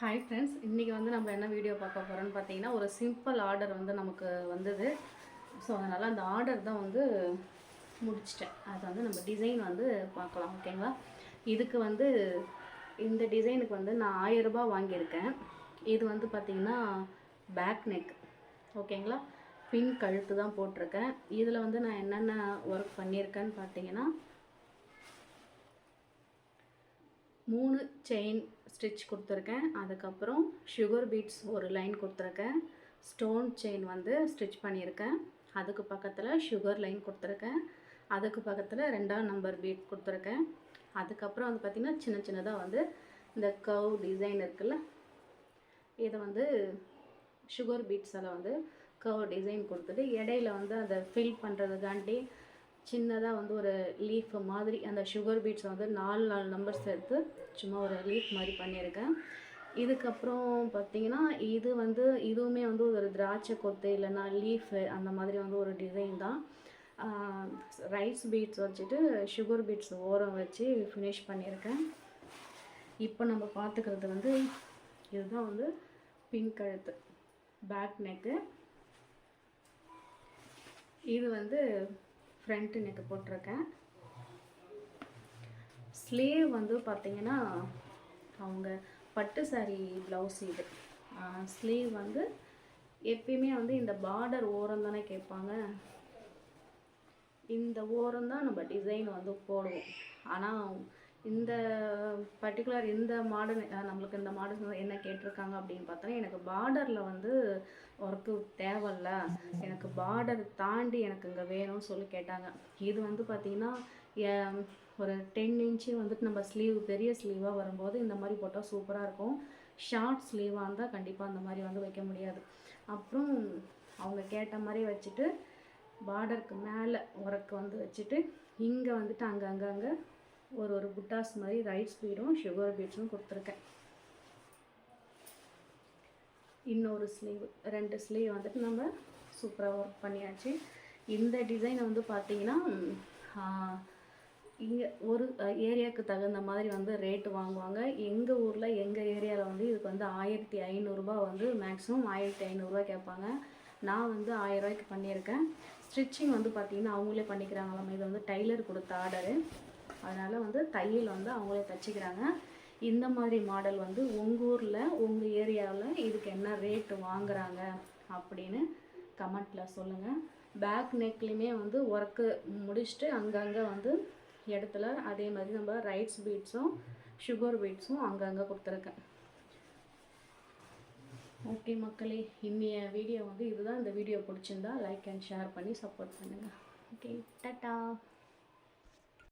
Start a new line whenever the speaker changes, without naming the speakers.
Hi friends, இன்றைக்கி வந்து நம்ம என்ன வீடியோ பார்க்க போகிறோன்னு பார்த்தீங்கன்னா, ஒரு சிம்பிள் ஆர்டர் வந்து நமக்கு வந்தது. ஸோ அதனால் அந்த ஆர்டர் தான் வந்து முடிச்சிட்டேன். அதை வந்து நம்ம டிசைன் வந்து பார்க்கலாம், ஓகேங்களா? இதுக்கு வந்து இந்த டிசைனுக்கு வந்து நான் 1000 ரூபாய் வாங்கியிருக்கேன். இது வந்து பார்த்திங்கன்னா பேக் நெக், ஓகேங்களா? பின் கழுத்து தான் போட்டிருக்கேன். இதில் வந்து நான் என்னென்ன ஒர்க் பண்ணியிருக்கேன்னு பார்த்தீங்கன்னா 3 செயின் ஸ்டிச் கொடுத்துருக்கேன். அதுக்கப்புறம் சுகர் பீட்ஸ் ஒரு லைன் கொடுத்துருக்கேன். ஸ்டோன் செயின் வந்து ஸ்டிச் பண்ணியிருக்கேன். அதுக்கு பக்கத்தில் சுகர் லைன் கொடுத்துருக்கேன். அதுக்கு பக்கத்தில் 2ஆம் நம்பர் பீட் கொடுத்துருக்கேன். அதுக்கப்புறம் வந்து பார்த்திங்கன்னா சின்ன சின்னதாக வந்து இந்த கர்வ் டிசைன் இருக்குல்ல, இதை வந்து சுகர் பீட்ஸில் வந்து கர்வ் டிசைன் கொடுத்துட்டு இடையில வந்து அதை ஃபில் பண்ணுறதுக்காண்டி சின்னதாக வந்து ஒரு லீஃப் மாதிரி அந்த சுகர் பீட்ஸ் வந்து 4 நம்பர்ஸ் எடுத்து சும்மா ஒரு லீஃப் மாதிரி பண்ணியிருக்கேன். இதுக்கப்புறம் பார்த்திங்கன்னா இது வந்து இதுவுமே வந்து ஒரு திராட்சை கொத்து இல்லைன்னா லீஃபு அந்த மாதிரி வந்து ஒரு டிசைன் தான். ரைஸ் பீட்ஸ் வச்சுட்டு சுகர் பீட்ஸ் ஓரம் வச்சு ஃபினிஷ் பண்ணியிருக்கேன். இப்போ நம்ம பார்த்துக்கிறது வந்து இதுதான் வந்து பின் கழுத்து, பேக் நெக்கு. இது வந்து ஃப்ரண்ட் நெக்கு போட்டிருக்கேன். ஸ்லீவ் வந்து பார்த்திங்கன்னா அவங்க பட்டு சாரி ப்ளவுஸ் இது. ஸ்லீவ் வந்து எப்பயுமே வந்து இந்த பார்டர் ஓரம் தானே கேட்பாங்க. இந்த ஓரம் தான் நம்ம டிசைன் வந்து போடுவோம். ஆனால் இந்த பர்டிகுலர் இந்த மாடல் நம்மளுக்கு இந்த மாடல் என்ன கேட்டிருக்காங்க அப்படின்னு பார்த்தோன்னா, எனக்கு பார்டரில் வந்து ஒர்க்கு தேவையில்ல, எனக்கு பார்டர் தாண்டி எனக்கு இங்கே வேணும்னு சொல்லி கேட்டாங்க. இது வந்து பார்த்திங்கன்னா ஒரு 10 இன்ச்சு வந்துட்டு நம்ம ஸ்லீவ் பெரிய ஸ்லீவாக வரும்போது இந்த மாதிரி போட்டால் சூப்பராக இருக்கும். ஷார்ட் ஸ்லீவாக இருந்தால் கண்டிப்பாக அந்த மாதிரி வந்து வைக்க முடியாது. அப்புறம் அவங்க கேட்ட மாதிரி வச்சுட்டு பார்டருக்கு மேலே ஒர்க்கு வந்து வச்சுட்டு இங்கே வந்துட்டு அங்கங்கே ஒரு புட்டாஸ் மாதிரி ரைட் ஸ்பீடும் சுகர் பீட்ஸும் கொடுத்துருக்கேன். இன்னொரு ஸ்லீவ் 2 ஸ்லீவ் வந்துட்டு நம்ம சூப்பராக ஒர்க் பண்ணியாச்சு. இந்த டிசைனை வந்து பார்த்திங்கன்னா இங்கே ஒரு ஏரியாவுக்கு தகுந்த மாதிரி வந்து ரேட்டு வாங்குவாங்க. எங்கள் ஊரில் எங்கள் ஏரியாவில் வந்து இதுக்கு வந்து 1500 ரூபாய் வந்து மேக்ஸிமம் 1500 ரூபாய் கேட்பாங்க. நான் வந்து 1000 ரூபாய்க்கு பண்ணியிருக்கேன். ஸ்டிச்சிங் வந்து பார்த்திங்கன்னா அவங்களே பண்ணிக்கிறாங்களாம். இது வந்து டைலர் கொடுத்த ஆர்டரு, அதனால் வந்து தையல் வந்து அவங்களே தைச்சிக்கிறாங்க. இந்த மாதிரி மாடல் வந்து உங்கள் ஊரில் உங்கள் ஏரியாவில் இதுக்கு என்ன ரேட்டு வாங்குகிறாங்க அப்படின்னு கமெண்ட்டில் சொல்லுங்கள். பேக் நெக்லேயுமே வந்து ஒர்க்கு முடிச்சுட்டு அங்கங்கே வந்து இடத்துல அதே மாதிரி நம்ம ரைட்ஸ் பீட்ஸும் சுகர் பீட்ஸும் அங்கங்கே கொடுத்துருக்கேன். ஓகே மக்களே, இன்னைய வீடியோ வந்து இதுதான். இந்த வீடியோ பிடிச்சிருந்தா லைக் அண்ட் ஷேர் பண்ணி சப்போர்ட் பண்ணுங்கள். Okay, tata.